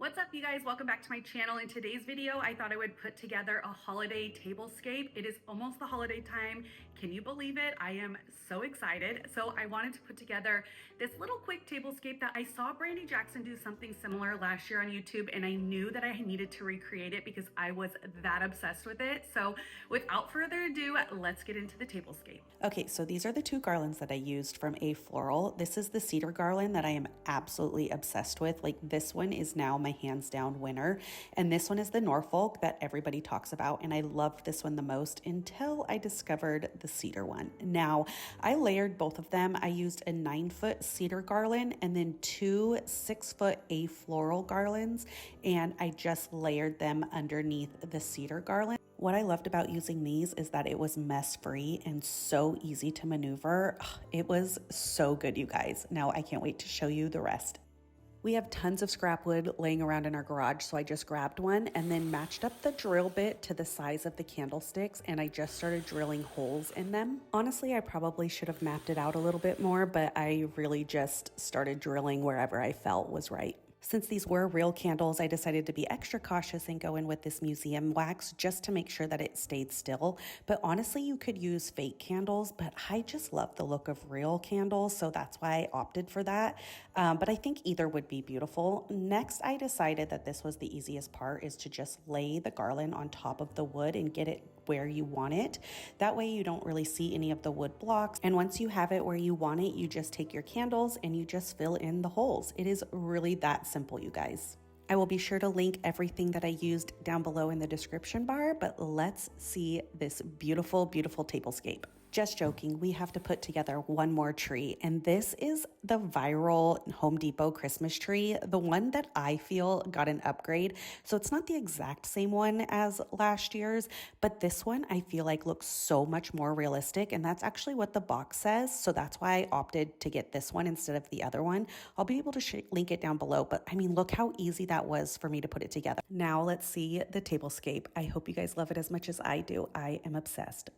What's up, you guys? Welcome back to my channel. In today's video, I thought I would put together a holiday tablescape. It is almost the holiday time. Can you believe it? I am so excited. So I wanted to put together this little quick tablescape that I saw Brandy Jackson do something similar last year on YouTube, and I knew that I needed to recreate it because I was that obsessed with it. So without further ado, let's get into the tablescape. Okay, so these are the two garlands that I used from A Floral. This is the cedar garland that I am absolutely obsessed with. Like, this one is now my hands down winner. And this one is the Norfolk that everybody talks about. And I loved this one the most until I discovered the cedar one. Now, I layered both of them. I used a 9-foot cedar garland and then two 6-foot A Floral garlands. And I just layered them underneath the cedar garland. What I loved about using these is that it was mess-free and so easy to maneuver. It was so good, you guys. Now I can't wait to show you the rest. We have tons of scrap wood laying around in our garage, so I just grabbed one and then matched up the drill bit to the size of the candlesticks, and I just started drilling holes in them. Honestly, I probably should have mapped it out a little bit more, but I really just started drilling wherever I felt was right. Since these were real candles, I decided to be extra cautious and go in with this museum wax just to make sure that it stayed still. But honestly, you could use fake candles, but I just love the look of real candles, so that's why I opted for that. But I think either would be beautiful. Next, I decided that this was the easiest part, is to just lay the garland on top of the wood and get it where you want it. That way you don't really see any of the wood blocks. And once you have it where you want it, you just take your candles and you just fill in the holes. It is really that simple, you guys. I will be sure to link everything that I used down below in the description bar, but let's see this beautiful, beautiful tablescape. Just joking, we have to put together one more tree, and this is the viral Home Depot Christmas tree, the one that I feel got an upgrade. So it's not the exact same one as last year's, but this one I feel like looks so much more realistic, and that's actually what the box says. So that's why I opted to get this one instead of the other one. I'll be able to link it down below, but I mean, look how easy that was for me to put it together. Now let's see the tablescape. I hope you guys love it as much as I do. I am obsessed.